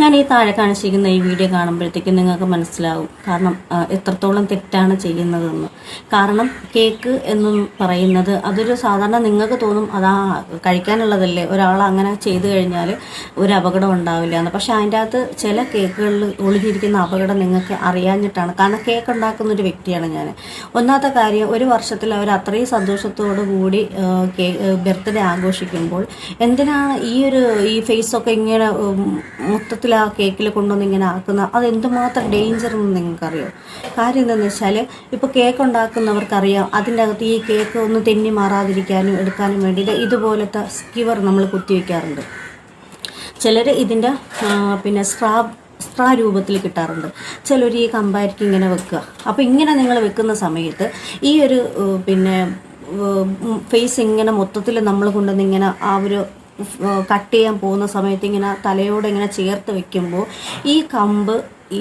ഞാൻ ഈ താഴെ കാണിച്ചിരിക്കുന്ന ഈ വീഡിയോ കാണുമ്പോഴത്തേക്കും നിങ്ങൾക്ക് മനസ്സിലാവും കാരണം എത്രത്തോളം തെറ്റാണ് ചെയ്യുന്നതെന്ന്. കാരണം കേക്ക് എന്നും പറയുന്നത് അതൊരു സാധാരണ നിങ്ങൾക്ക് തോന്നും അതാ കഴിക്കാനുള്ളതല്ലേ, ഒരാൾ അങ്ങനെ ചെയ്തു കഴിഞ്ഞാൽ ഒരു അപകടം ഉണ്ടാവില്ല എന്ന്. പക്ഷെ അതിൻ്റെ അകത്ത് ചില കേക്കുകളിൽ ഒളിഞ്ഞിരിക്കുന്ന അപകടം നിങ്ങൾക്ക് അറിയാഞ്ഞിട്ടാണ്. കാരണം കേക്ക് ഉണ്ടാക്കുന്ന ഒരു വ്യക്തിയാണ് ഞാൻ. ഒന്നാമത്തെ കാര്യം, ഒരു വർഷത്തിൽ അവർ അത്രയും സന്തോഷത്തോടു കൂടി ബർത്ത്ഡേ ആഘോഷിക്കുമ്പോൾ എന്തിനാണ് ഈ ഫേസൊക്കെ ഇങ്ങനെ മൊത്തത്തിൽ ആ കേക്കിൽ കൊണ്ടുവന്ന് ഇങ്ങനെ ആക്കുന്ന? അത് എന്തുമാത്രം ഡേഞ്ചർ എന്ന് നിങ്ങൾക്കറിയോ? കാര്യം എന്താണെന്ന് വെച്ചാൽ, ഇപ്പോൾ കേക്ക് ഉണ്ടാക്കുന്നവർക്കറിയാം അതിൻ്റെ അകത്ത് ഈ കേക്ക് ഒന്ന് തെന്നി മാറാതിരിക്കാനും എടുക്കാനും വേണ്ടിയിട്ട് ഇതുപോലത്തെ സ്കിവർ നമ്മൾ കുത്തിവെക്കാറുണ്ട്. ചിലർ ഇതിൻ്റെ സ്ട്രാ രൂപത്തിൽ കിട്ടാറുണ്ട്. ചിലർ ഈ കമ്പാരിക്ക് ഇങ്ങനെ വെക്കുക. അപ്പോൾ ഇങ്ങനെ നിങ്ങൾ വെക്കുന്ന സമയത്ത് ഈ ഒരു ഫേസ് ഇങ്ങനെ മൊത്തത്തിൽ നമ്മൾ കൊണ്ടുവന്ന് ഇങ്ങനെ ആ ഒരു കട്ട് ചെയ്യാൻ പോകുന്ന സമയത്ത് ഇങ്ങനെ തലയോടെ ഇങ്ങനെ ചേർത്ത് വെക്കുമ്പോൾ ഈ കമ്പ്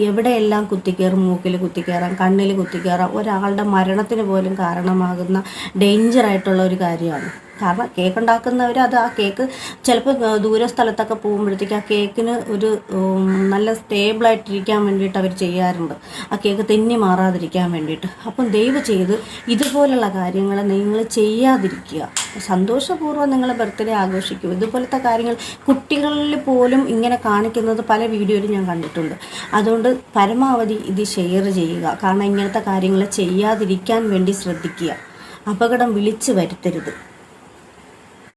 എവിടെയെല്ലാം കുത്തിക്കയറും, മൂക്കിൽ കുത്തിക്കയറാം, കണ്ണിൽ കുത്തിക്കയറാം, ഒരാളുടെ മരണത്തിന് പോലും കാരണമാകുന്ന ഡേഞ്ചറായിട്ടുള്ള ഒരു കാര്യമാണ്. കാരണം കേക്ക് ഉണ്ടാക്കുന്നവർ ആ കേക്ക് ചിലപ്പോൾ ദൂര സ്ഥലത്തൊക്കെ പോകുമ്പോഴത്തേക്ക് ആ കേക്കിന് ഒരു നല്ല സ്റ്റേബിളായിട്ടിരിക്കാൻ വേണ്ടിയിട്ട് അവർ ചെയ്യാറുണ്ട്, ആ കേക്ക് തെന്നി മാറാതിരിക്കാൻ വേണ്ടിയിട്ട്. അപ്പം ദയവ് ചെയ്ത് ഇതുപോലുള്ള കാര്യങ്ങൾ നിങ്ങൾ ചെയ്യാതിരിക്കുക. സന്തോഷപൂർവ്വം നിങ്ങൾ ബർത്ത്ഡേ ആഘോഷിക്കുക. ഇതുപോലത്തെ കാര്യങ്ങൾ കുട്ടികളിൽ പോലും ഇങ്ങനെ കാണിക്കുന്നത് പല വീഡിയോയിലും ഞാൻ കണ്ടിട്ടുണ്ട്. അതുകൊണ്ട് പരമാവധി ഇത് ഷെയർ ചെയ്യുക. കാരണം ഇങ്ങനത്തെ കാര്യങ്ങൾ ചെയ്യാതിരിക്കാൻ വേണ്ടി ശ്രദ്ധിക്കുക. അപകടം വിളിച്ചു വരുത്തരുത്.